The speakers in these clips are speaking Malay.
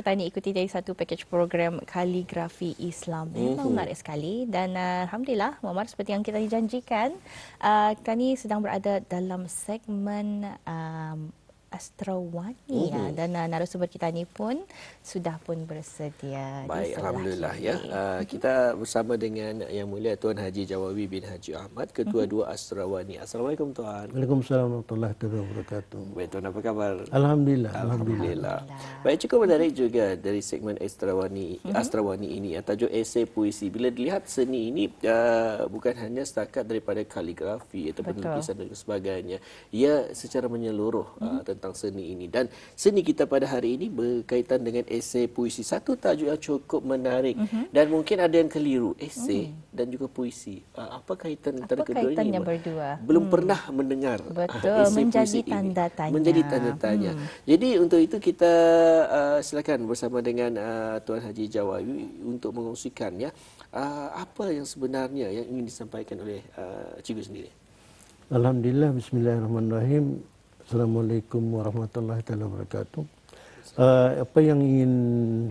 kita ni ikuti dari satu package program kaligrafi Islam. Memang menarik sekali dan alhamdulillah Muhammad, seperti yang kita janjikan, kita ni sedang berada dalam segmen Astrawani dan narasumber kita ni pun sudah pun bersedia. Baik, alhamdulillah ya. Kita bersama dengan Yang Mulia Tuan Haji Jawawi bin Haji Ahmad, Ketua Dua Astrawani. Assalamualaikum Tuan. Waalaikumsalam warahmatullahi wabarakatuh. Baik Tuan, apa khabar? Alhamdulillah. Alhamdulillah. Baik, cukup menarik juga dari segmen Astrawani ini, tajuk esei puisi. Bila dilihat seni ini bukan hanya setakat daripada kaligrafi atau penulisan dan sebagainya. Ia secara menyeluruh tentang seni ini, dan seni kita pada hari ini berkaitan dengan esei puisi. Satu tajuk yang cukup menarik dan mungkin ada yang keliru, esei dan juga puisi. Apa kaitan antara keduanya? Kaitannya berdua? Belum pernah mendengar. Betul, menjadi tanda tanya. Menjadi tanda tanya. Jadi untuk itu kita silakan bersama dengan Tuan Haji Jawawi untuk mengongsikan ya apa yang sebenarnya yang ingin disampaikan oleh cikgu sendiri. Alhamdulillah, bismillahirrahmanirrahim. Assalamualaikum warahmatullahi wabarakatuh. Apa yang ingin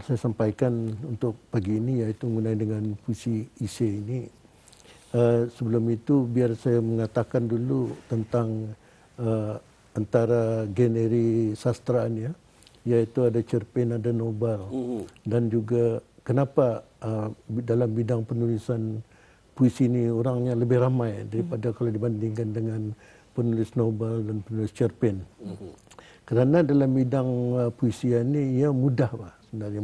saya sampaikan untuk pagi ini iaitu mengenai dengan puisi esei ini. Sebelum itu biar saya mengatakan dulu tentang antara genre sastra ni, iaitu ada cerpen, ada novel, dan juga kenapa dalam bidang penulisan puisi ini orangnya lebih ramai daripada kalau dibandingkan dengan penulis novel dan penulis cerpen. Kerana dalam bidang puisi ini ia mudah, Pak. Sebenarnya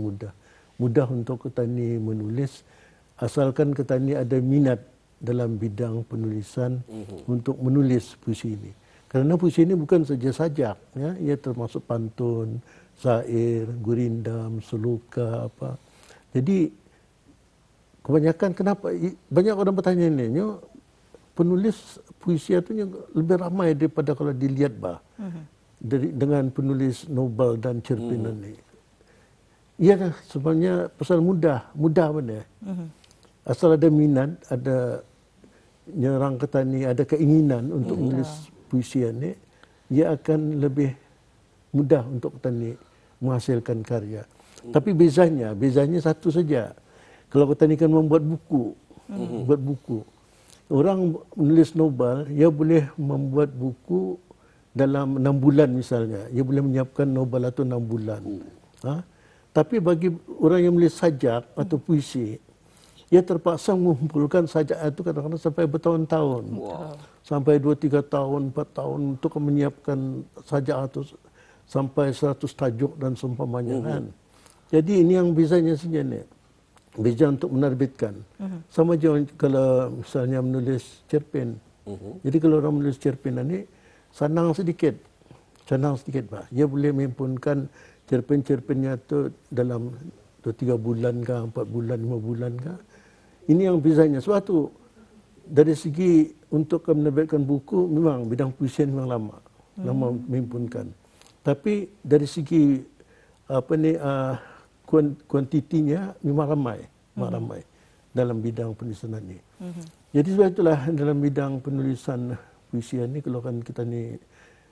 mudah untuk kita ni menulis, asalkan kita ni ada minat dalam bidang penulisan untuk menulis puisi ini. Kerana puisi ini bukan saja sajak, ya, ia termasuk pantun, syair, gurindam, seluka apa. Jadi kebanyakan kenapa banyak orang bertanya ini, penulis puisi itu lebih ramai daripada kalau dilihat dengan penulis novel dan cerpen ini. Ia sebenarnya pasal mudah mana. Asal ada minat, ada nyerang ketani, ada keinginan untuk menulis puisi ini, ia akan lebih mudah untuk ketani menghasilkan karya. Tapi bezanya satu saja. Kalau ketani kan membuat buku, orang menulis novel, ia boleh membuat buku dalam 6 bulan misalnya. Ia boleh menyiapkan novel itu 6 bulan. Tapi bagi orang yang menulis sajak atau puisi, ia terpaksa mengumpulkan sajak itu kadang-kadang sampai bertahun-tahun. Sampai 2-3 tahun, 4 tahun untuk menyiapkan sajak itu sampai 100 tajuk dan seumpamanya kan. Jadi ini yang bezanya saja ni. Beza untuk menerbitkan. Sama je kalau misalnya menulis cerpen. Jadi kalau orang menulis cerpen ini senang sedikit Pak. Dia boleh menghimpunkan cerpen-cerpennya itu dalam 2-3 bulan kah, 4 bulan, 5 bulan kah. Ini yang bezanya. Sebab tu dari segi untuk menerbitkan buku memang bidang puisi memang lama menghimpunkan. Tapi dari segi kuantitinya memang ramai dalam bidang penulisan ini. Jadi sebab itulah dalam bidang penulisan puisi ini, kalau kan kita ni,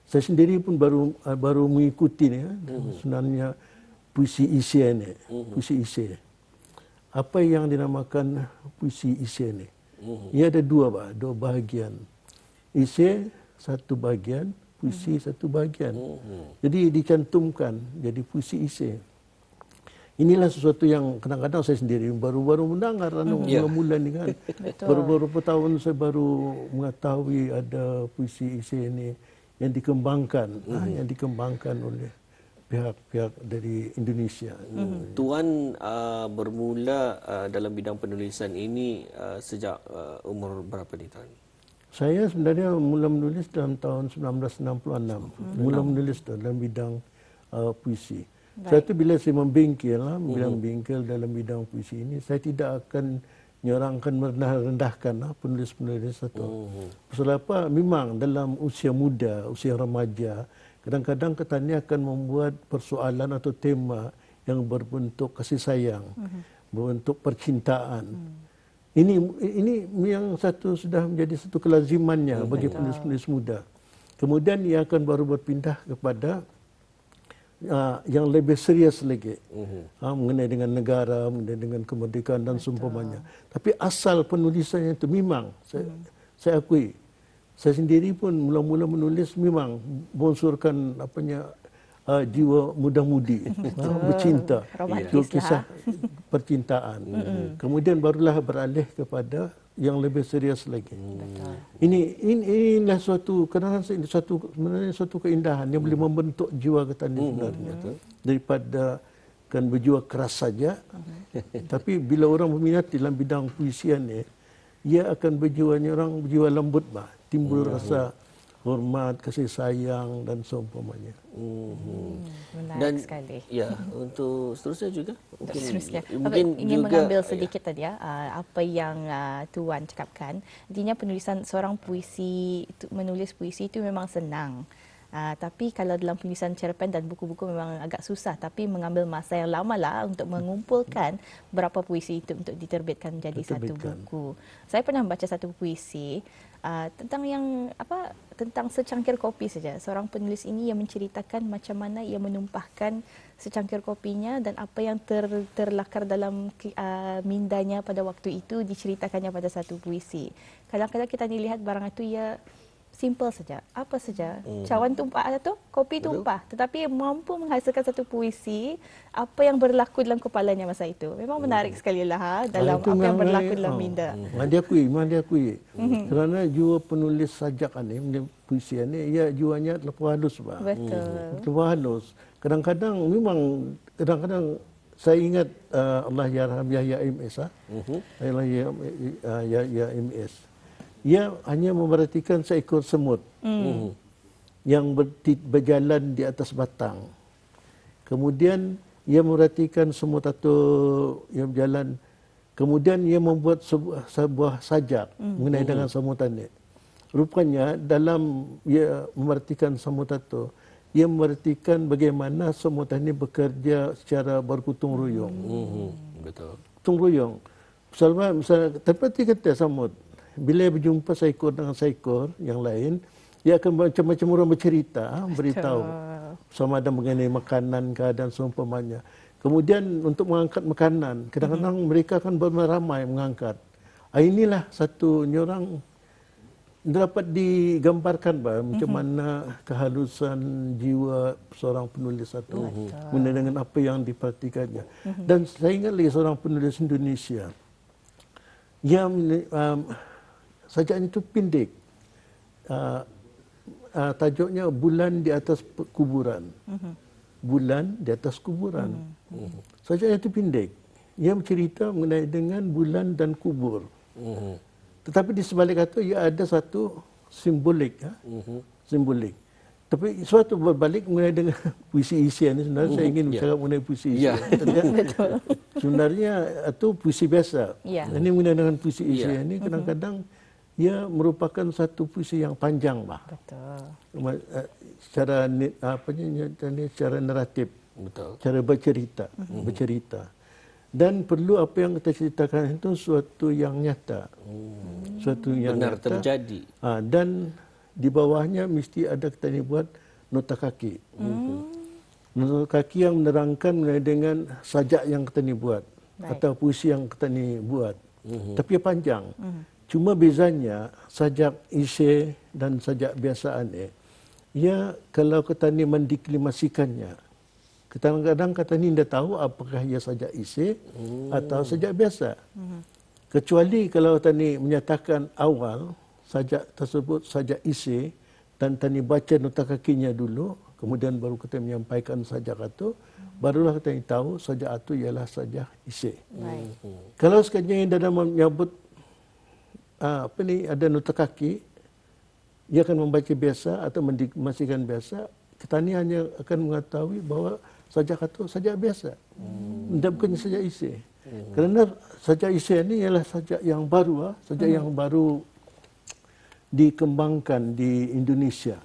saya sendiri pun baru mengikuti ni, sebenarnya puisi esei ini, puisi esei. Apa yang dinamakan puisi esei ini? Ia ada dua bahagian. Esei satu bahagian, puisi satu bahagian. Jadi dicantumkan jadi puisi esei. Inilah sesuatu yang kadang-kadang saya sendiri baru mendengar mula-mula ni kan. Baru beberapa tahun saya baru mengetahui ada puisi esei ini yang dikembangkan oleh pihak-pihak dari Indonesia. Tuan bermula dalam bidang penulisan ini sejak umur berapa ni Tuan? Saya sebenarnya mula menulis dalam tahun 1966. Mula menulis dalam bidang puisi. Saya tu bila saya membingkil dalam bidang puisi ini, saya tidak akan nyerangkan merendahkan penulis-penulis itu. Pasal apa? Memang dalam usia muda, usia remaja, kadang-kadang ketani akan membuat persoalan atau tema yang berbentuk kasih sayang, berbentuk percintaan. Ini yang sudah menjadi satu kelazimannya bagi penulis-penulis muda. Kemudian ia akan baru berpindah kepada yang lebih serius lagi mengenai dengan negara, mengenai dengan kemerdekaan dan seumpamanya. Tapi asal penulisannya itu memang saya akui, saya sendiri pun mula-mula menulis memang bonsurkan jiwa muda-mudi, bercinta, itu kisah percintaan. Kemudian barulah beralih kepada yang lebih serius lagi. Inilah suatu kadang-kadang sebenarnya suatu keindahan yang boleh membentuk jiwa kita ni sebenarnya. Daripada kan berjiwa keras saja, tapi bila orang berminat dalam bidang puisian ni, ia akan berjiwa lembut bah, timbul rasa hormat, kasih sayang dan seumpamanya. Menarik sekali. Ya, untuk seterusnya juga. Mungkin ingin mengambil sedikit tadi apa yang Tuan cakapkan. Artinya penulisan seorang puisi, menulis puisi itu memang senang. Tapi kalau dalam penulisan cerpen dan buku-buku memang agak susah, tapi mengambil masa yang lama lah untuk mengumpulkan berapa puisi itu untuk diterbitkan menjadi satu buku. Saya pernah membaca satu puisi tentang secangkir kopi saja. Seorang penulis ini yang menceritakan macam mana ia menumpahkan secangkir kopinya dan apa yang terlakar dalam mindanya pada waktu itu diceritakannya pada satu puisi. Kadang-kadang kita lihat barang itu ia simple saja, apa saja. Cawan tumpah atau kopi tumpah, tetapi mampu menghasilkan satu puisi apa yang berlaku dalam kepalanya masa itu. Memang menarik sekali lah dalam apa yang berlaku dalam minda. Dia akui. Kerana jiwa penulis sajak ni, puisi ni, ia jiwanya terlalu halus. Betul. Terlalu halus. Kadang-kadang saya ingat Allah yarham Yahya MS. Allah Yahya MS. Ia hanya memerhatikan seekor semut yang berjalan di atas batang. Kemudian ia memerhatikan semut itu yang berjalan. Kemudian ia membuat sebuah sajak mengenai dengan semutan ini. Rupanya dalam ia memerhatikan semut itu, ia memerhatikan bagaimana semutan ini bekerja secara bergotong royong. Betul. Gotong royong. Misalnya seperti kata semut, bila berjumpa seekor dengan seekor yang lain, dia akan macam-macam orang bercerita, beritahu sama ada mengenai makanan dan seumpamanya. Kemudian untuk mengangkat makanan, kadang-kadang mereka akan beramai mengangkat. Inilah satu orang dapat digambarkan macam mana kehalusan jiwa seorang penulis itu mengenai dengan apa yang diperhatikannya. Dan saya ingat lagi seorang penulis Indonesia yang sajaknya itu pendek. Tajuknya Bulan di Atas Kuburan. Bulan di Atas Kuburan. Sajaknya itu pendek. Ia bercerita mengenai dengan bulan dan kubur. Tetapi di sebalik itu ia ada satu simbolik. Simbolik. Tapi suatu berbalik mengenai dengan puisi isian ini, sebenarnya saya ingin bercakap mengenai puisi isian. Sebenarnya itu puisi biasa. Ini mengenai dengan puisi isian ini kadang-kadang ia merupakan satu puisi yang panjang, Betul. Secara naratif, cara bercerita. Dan perlu apa yang kita ceritakan itu suatu yang nyata, suatu yang benar nyata, terjadi. Dan di bawahnya mesti ada kita buat nota kaki. Nota kaki yang menerangkan mengenai dengan sajak yang kita buat atau puisi yang kita buat. Tapi panjang. Cuma bezanya sajak isi dan sajak biasaan ia kalau kita mendeklimasikannya, kadang-kadang kata ni tidak tahu apakah ia sajak isi atau sajak biasa. Kecuali kalau tani menyatakan awal sajak tersebut sajak isi dan tani baca nota kakinya dulu, kemudian baru kita menyampaikan sajak itu, barulah kita tahu sajak itu ialah sajak isi. Kalau sekiranya dalam menyebut ada nota kaki, ia akan membaca biasa atau mendeklimasikan biasa, kita ni hanya akan mengetahui bahawa sajak itu sajak biasa. Bukan sajak isi. Kerana sajak isi ini ialah sajak yang baru, sajak yang baru dikembangkan di Indonesia.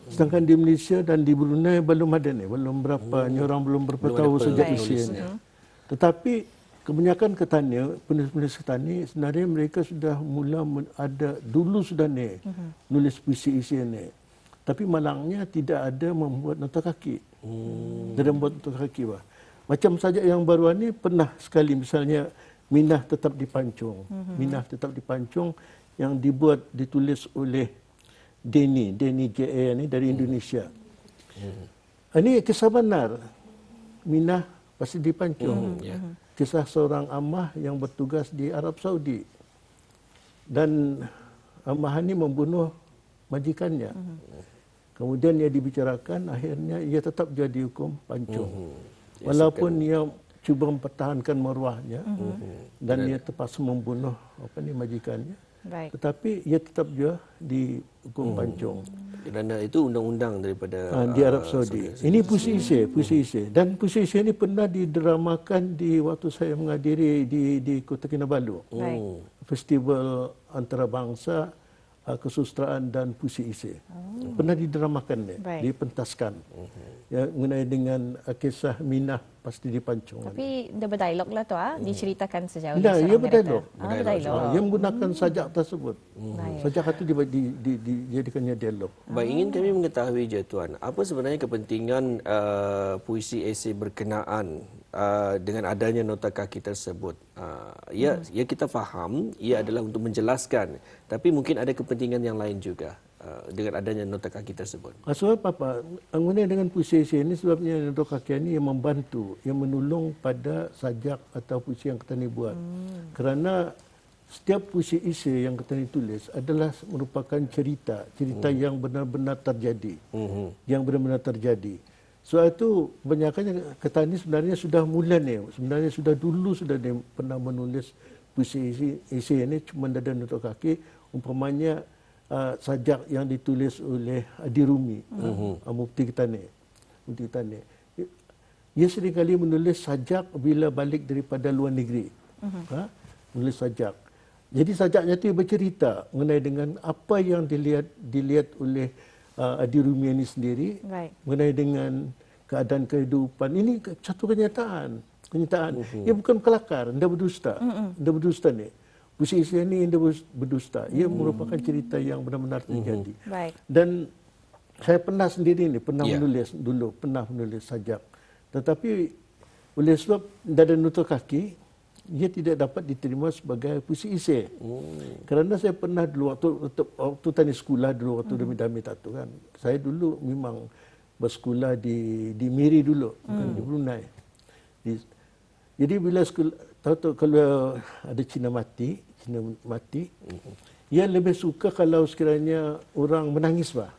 Sedangkan di Malaysia dan di Brunei belum ada belum berapa orang belum berapa tahu sajak isi ini. Tetapi kebanyakan penulis-penulis Ketani sebenarnya mereka sudah mula ada dulu sudah nulis puisi isi ini. Tapi malangnya tidak ada membuat nota kaki. Tidak membuat nota kaki. Bah. Macam sajak yang baruan ni pernah sekali misalnya Minah tetap dipancung. Minah tetap dipancung yang ditulis oleh Denny JA ni dari Indonesia. Ini kisah benar. Minah pasti dipancung. Kisah seorang ammah yang bertugas di Arab Saudi. Dan ammah ini membunuh majikannya. Kemudian ia dibicarakan, akhirnya ia tetap jadi hukum pancung. Walaupun ia cuba mempertahankan maruahnya dan ia terpaksa membunuh majikannya. Baik. Tetapi ia tetap juga dihukum pancung. Kerana itu undang-undang daripada Di Arab Saudi. Ini Puisi Ise. Dan Puisi Ise ini pernah didramakan di waktu saya menghadiri di Kota Kinabalu. Festival antarabangsa kesusastraan dan Puisi Ise. Pernah didramakan, dipentaskan. Ya, mengenai dengan kisah Minah pasti dipancung. Tapi dia berdialog lah tu, diceritakan sejauh Tidak, ia seorang berdialog. director. Berdialog. Ia menggunakan sajak tersebut. Sajak itu dijadikannya dialog. Baik, ingin kami mengetahui je Tuan, apa sebenarnya kepentingan puisi esei berkenaan dengan adanya nota kaki tersebut? Ya kita faham, ia adalah untuk menjelaskan, tapi mungkin ada kepentingan yang lain juga dengan adanya nota kaki tersebut. Sebab apa? Mengenai dengan puisi esei ini, sebabnya nota kaki ini yang membantu, yang menolong pada sajak atau puisi yang kita ni buat. Kerana setiap puisi esei yang kita ni tulis adalah merupakan cerita yang benar-benar terjadi. Yang benar-benar terjadi. Sebab itu kebanyakannya kita ni sebenarnya sudah mula ni. Sebenarnya sudah dulu sudah dia pernah menulis puisi esei ini, cuma ada nota kaki. Umpamanya sajak yang ditulis oleh Adi Rumi, Mufti kita ni. Ia seringkali menulis sajak bila balik daripada luar negeri. Menulis sajak. Jadi sajaknya itu bercerita mengenai dengan apa yang dilihat oleh Adi Rumi ini sendiri, mengenai dengan keadaan kehidupan. Ini satu kenyataan. Ia bukan kelakar, tidak berdusta. Tidak berdusta ni. Puisi esei ini tidak berdusta. Ia merupakan cerita yang benar-benar terjadi. Dan saya pernah sendiri ni, menulis dulu, pernah menulis sajak. Tetapi oleh sebab tidak ada nota kaki, ia tidak dapat diterima sebagai puisi esei. Kerana saya pernah dulu waktu tani sekolah dulu, waktu dami-dami tato kan. Saya dulu memang bersekolah di Miri dulu, bukan di Brunei. Jadi bila sekolah, tahu kalau ada Cina mati, ia lebih suka kalau sekiranya orang menangis, bah.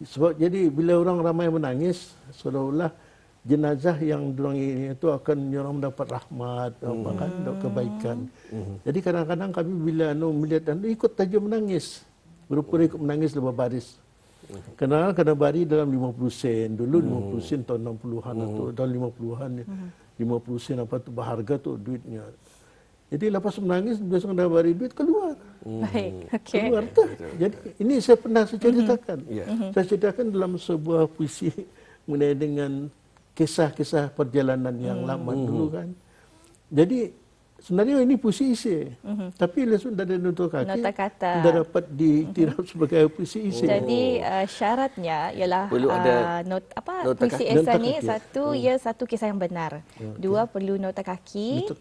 Sebab jadi bila orang ramai menangis, seolah-olah jenazah yang dorang ini itu akan orang mendapat rahmat, bahkan kebaikan. Jadi kadang-kadang kami bila melihat dan ikut saja menangis, berupaya ikut menangis lepas baris. Kena bari dalam 50 sen dulu, 50 sen tahun 60-an atau tahun 50-an, 50 sen apa tu berharga tu duitnya. Jadi lepas menangis biasa kena bari duit keluar. Keluar tu. Jadi ini saya pernah ceritakan. Saya ceritakan dalam sebuah puisi mengenai dengan kisah-kisah perjalanan yang lama dulu kan. Jadi sebenarnya ini puisi esei. Tapi lepas ada nota kaki, tidak dapat diiktiraf sebagai puisi esei. Jadi syaratnya ialah puisi esei ni satu kisah yang benar. Dua perlu nota kaki.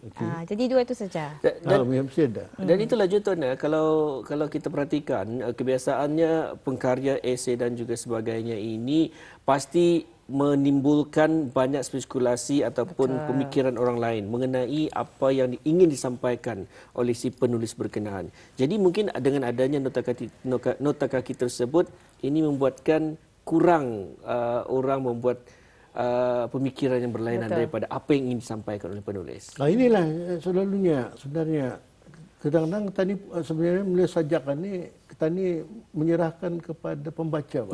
Jadi dua itu saja. Dan itulah Tuan, kalau kita perhatikan kebiasaannya pengkarya esei dan juga sebagainya ini pasti menimbulkan banyak spekulasi ataupun pemikiran orang lain mengenai apa yang ingin disampaikan oleh si penulis berkenaan. Jadi mungkin dengan adanya nota kaki tersebut, ini membuatkan kurang orang membuat pemikiran yang berlainan daripada apa yang ingin disampaikan oleh penulis. Inilah selalunya sebenarnya. Kadang-kadang kita ni sebenarnya menulis sajak ni, kita ni menyerahkan kepada pembaca.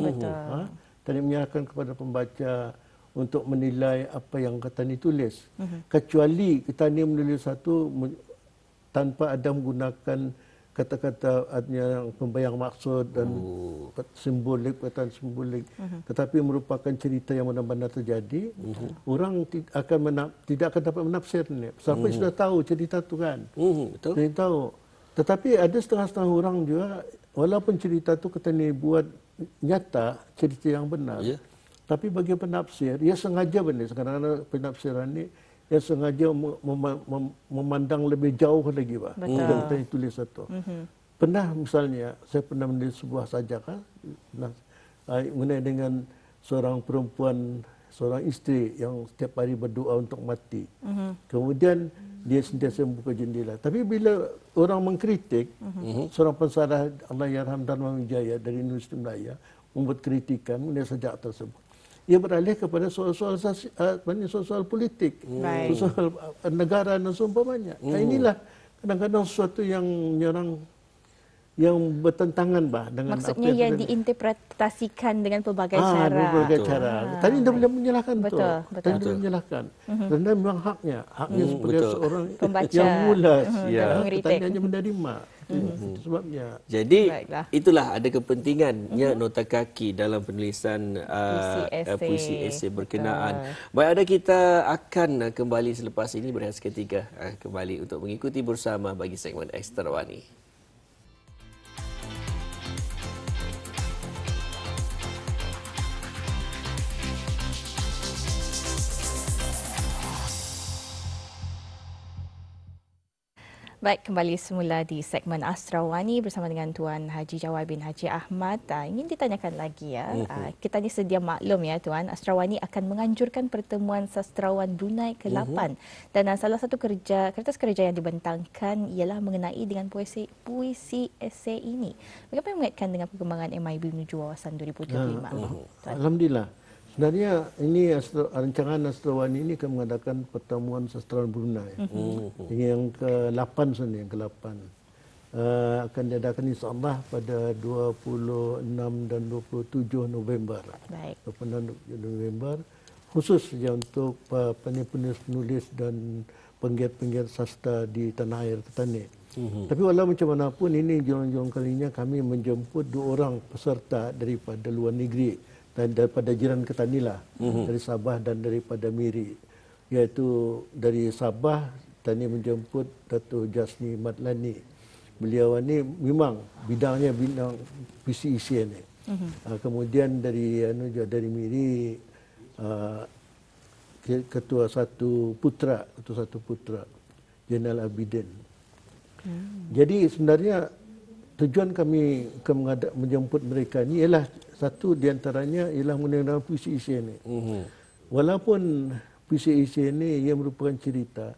Tadi menyerahkan kepada pembaca untuk menilai apa yang kita ni tulis. Kecuali kita ni menulis satu tanpa ada menggunakan kata-kata yang pembayang maksud dan simbolik, perkataan simbolik. Tetapi merupakan cerita yang benar-benar terjadi. Orang tidak akan dapat menafsirnya. Sampai sudah tahu cerita tu kan. Betul. Tahu. Tetapi ada setengah-setengah orang juga walaupun cerita tu kita ni buat nyata, cerita yang benar. Ya. Tapi bagi penafsir, ia sengaja benda sekarang penafsiran ni ia sengaja memandang lebih jauh lagi, Pak. Betul. Kita tulis satu. Pernah misalnya saya pernah menulis sebuah sajakan mengenai dengan seorang perempuan, seorang isteri yang setiap hari berdoa untuk mati. Kemudian dia sentiasa membuka jendela. Tapi bila orang mengkritik, seorang pensarah Allahyarham Dharma Wijaya dari Universiti Melaya membuat kritikan mengenai sajak tersebut. Ia beralih kepada soal politik, soal negara dan seumpamanya. Nah, inilah kadang-kadang sesuatu yang menyerang, yang bertentangan dengan maksudnya apa yang diinterpretasikan dengan pelbagai cara. Berbagai cara. Tadi dia boleh menyalahkan betul. Tadi dia menyalahkan. Kerana memang haknya sebagai seorang pembaca yang mulas, mengkritik. tadi hanya menerima. Itu sebabnya. Jadi Baiklah. itulah ada kepentingannya nota kaki dalam penulisan puisi esei berkenaan. Baik, ada kita akan kembali selepas ini berehat seketika kembali untuk mengikuti bersama bagi segmen Ekstrawani. Baik, kembali semula di segmen Astrawani bersama dengan Tuan Haji Jawai bin Haji Ahmad. Ingin ditanyakan lagi ya. Kita ni sedia maklum ya Tuan, Astrawani akan menganjurkan pertemuan sastrawan Brunei ke-8 dan salah satu kertas kerja yang dibentangkan ialah mengenai dengan puisi esei ini. Bagaimana mengaitkan dengan perkembangan MIB menuju wawasan 2035? Alhamdulillah. Sebenarnya ini rancangan Astrawani ini akan mengadakan pertemuan sastrawan Brunei. Yang ke-8 sebenarnya, yang ke-8. Akan diadakan insyaAllah pada 26 dan 27 November. Baik. 26 November. Khusus saja untuk penulis-penulis dan penggiat-penggiat sastra di tanah air Ketani. Tapi walau macam mana pun ini jurang-jurang kalinya kami menjemput 2 orang peserta daripada luar negeri dan daripada jiran Ketani lah, dari Sabah dan daripada Miri. Iaitu dari Sabah, Tani menjemput Dato' Jasni Madlani. Beliau ni memang bidangnya bidang puisi esei ni. Kemudian dari Miri, Ketua Satu Putra, Jenal Abidin. Jadi sebenarnya tujuan kami menjemput mereka ni ialah satu di antaranya ialah mengenai puisi esei ni. Walaupun puisi esei ni ia merupakan cerita,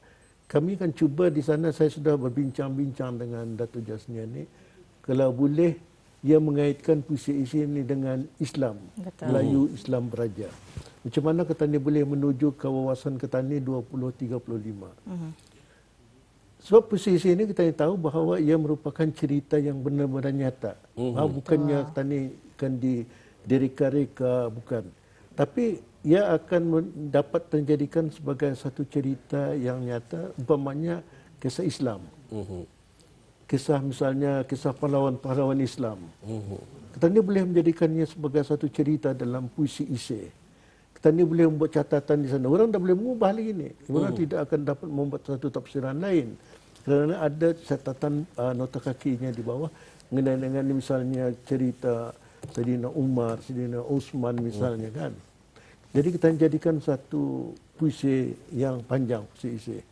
kami akan cuba di sana, saya sudah berbincang-bincang dengan Dato' Jasnia ni, kalau boleh ia mengaitkan puisi esei ni dengan Islam, Melayu Islam Beraja. Macam mana Ketani boleh menuju ke wawasan Ketani 2035. Sebab puisi esei ini kita tahu bahawa ia merupakan cerita yang benar-benar nyata. Bukannya Ketani akan direka-reka, bukan. Tapi ia akan dapat dijadikan sebagai satu cerita yang nyata, umpamanya kisah Islam. Kisah misalnya, kisah pahlawan-pahlawan Islam. Ketani boleh menjadikannya sebagai satu cerita dalam puisi esei. Ketani boleh membuat catatan di sana. Orang dah boleh mengubah lagi ini. Orang tidak akan dapat membuat satu tafsiran lain. Kerana ada catatan nota kakinya di bawah mengenai dengan misalnya cerita Saidina Umar, Saidina Osman misalnya kan. Jadi kita jadikan satu puisi yang panjang, puisi esei.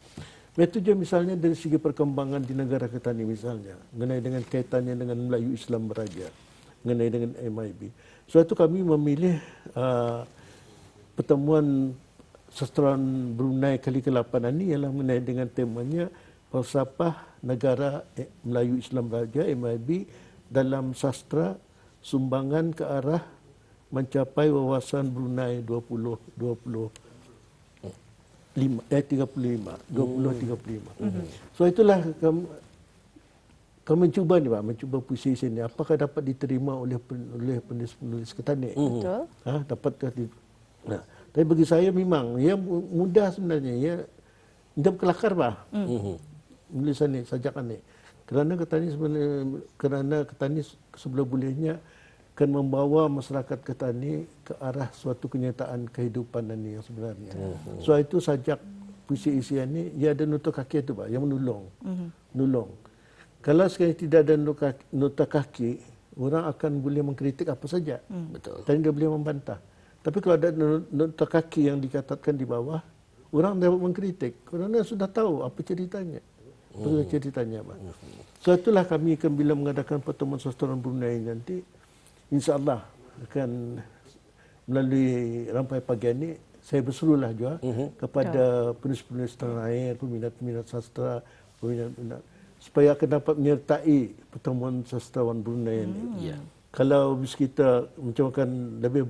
Itu je misalnya dari segi perkembangan di negara kita ni misalnya, mengenai dengan kaitannya dengan Melayu Islam Beraja, mengenai dengan MIB. Sebab itu kami memilih pertemuan sastrawan Brunei kali ke-8 ini ialah mengenai dengan temanya Falsafah Negara Melayu Islam Beraja MIB dalam sastra sumbangan ke arah mencapai wawasan Brunei 2035. So itulah kami mencuba ni Pak, mencuba puisi sini apakah dapat diterima oleh penulis-penulis Ketani. Betul. Dapatkah tapi bagi saya memang ya mudah sebenarnya ya. Dia kelakar Pak. Menulisan ni, sajakan ni. Kerana Ketani sebelah bolehnya akan membawa masyarakat Ketani ke arah suatu kenyataan kehidupan ini yang sebenarnya. So itu sajak puisi esei ini, ia ada nota kaki itu Pak, yang menolong. Menolong. Kalau sekali tidak ada nota kaki, orang akan boleh mengkritik apa saja. Betul. Dan dia boleh membantah. Tapi kalau ada nota kaki yang dikatakan di bawah, orang dapat mengkritik. Orang sudah tahu apa ceritanya. Apa ceritanya, Pak. So itulah kami akan bila mengadakan pertemuan sastrawan Brunei nanti, insya-Allah akan melalui rampai pagi ini saya berserulah juga kepada penulis-penulis tanah air, peminat-peminat sastra, peminat-peminat supaya akan dapat menyertai pertemuan sastrawan Brunei ini. Kalau kita macam akan lebih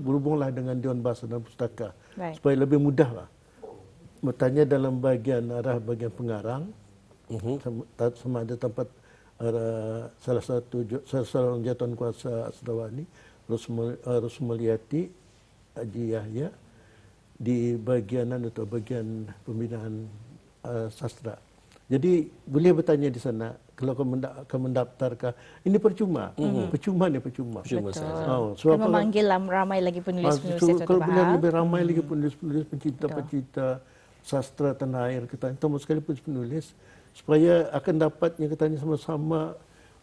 berhubunglah dengan Dewan Bahasa dan Pustaka supaya lebih mudahlah. Bertanya dalam bahagian arah bahagian pengarang, sama ada tempat salah seorang jawatan kuasa Astrawani, Rosmaliati Haji Yahya di bahagian atau bahagian pembinaan sastra. Jadi boleh bertanya di sana kalau kamu mendaftarkah. Ini percuma. Percuma. Betul. Sebab Kan memanggil ramai lagi penulis-penulis yang kalau boleh lebih faham. ramai lagi penulis-penulis, pencinta-pencinta sastra tanah air kita, terutama sekali penulis, supaya akan dapatnya katanya sama-sama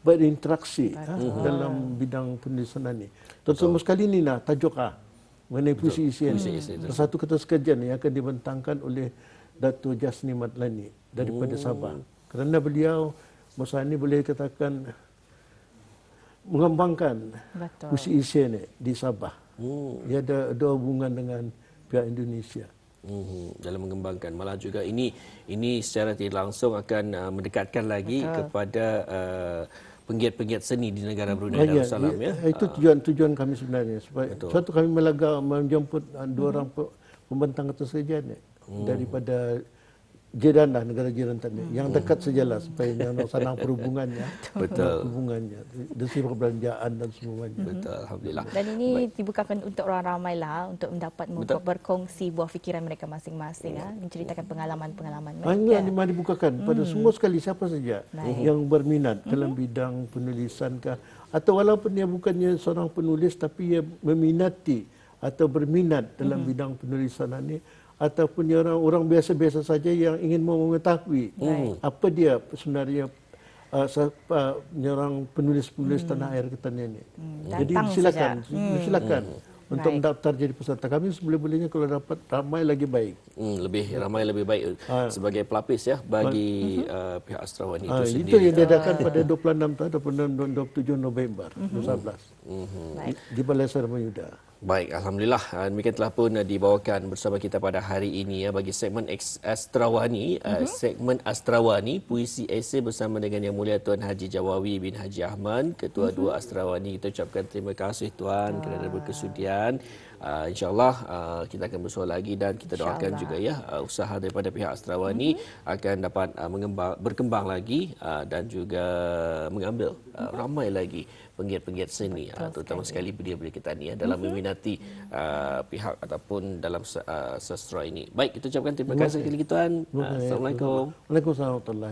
berinteraksi dalam bidang penulisan ini. Terutama sekali ini tajuk mengenai puisi isian. Satu kata sekejap yang akan dibentangkan oleh Dato' Jasni Madlani daripada Sabah. Kerana beliau masa ini boleh katakan mengembangkan puisi isian di Sabah. Ia ada hubungan dengan pihak Indonesia. Dalam mengembangkan, malah juga ini secara tidak langsung akan mendekatkan lagi kepada penggiat-penggiat seni di negara Brunei Darussalam ya. Itu tujuan kami sebenarnya, supaya suatu kami menjemput dua orang pembentang atas saja daripada jiran negara jiran tadi yang dekat sajalah supaya senang perhubungannya. Betul. Perhubungannya dari segi perbelanjaan dan semuanya. Betul, alhamdulillah. Dan ini dibukakan untuk orang ramai lah untuk mendapat berkongsi buah fikiran mereka masing-masing, menceritakan pengalaman-pengalaman mereka. Hanya dibukakan pada semua sekali siapa saja yang berminat dalam bidang penulisan atau walaupun dia bukannya seorang penulis tapi ia meminati atau berminat dalam bidang penulisan ini, ataupun orang biasa-biasa saja yang ingin mengetahui apa dia sebenarnya orang penulis-penulis tanah air kita ini. Jadi silakan untuk mendaftar jadi peserta. Kami seboleh-bolehnya kalau dapat ramai lagi baik. Lebih ramai lebih baik sebagai pelapis ya bagi pihak Astrawani itu sendiri. Itu yang diadakan pada 26 ataupun 27 November 2011 di Balai Sarma Yuda. Baik, alhamdulillah. Demikian telah pun dibawakan bersama kita pada hari ini ya bagi segmen Astrawani, segmen Astrawani puisi esei bersama dengan Yang Mulia Tuan Haji Jawawi bin Haji Ahmad, Ketua Dua Astrawani. Kita ucapkan terima kasih Tuan kerana berkesudian. InsyaAllah kita akan bersua lagi dan kita doakan juga ya usaha daripada pihak Astrawani akan dapat berkembang lagi dan juga mengambil ramai lagi penggiat-penggiat seni terutama sekali belia-belia kita ni dalam meminati pihak ataupun dalam sastra ini. Baik, kita ucapkan terima kasih sekali lagi Tuan. Assalamualaikum. Waalaikumsalam warahmatullahi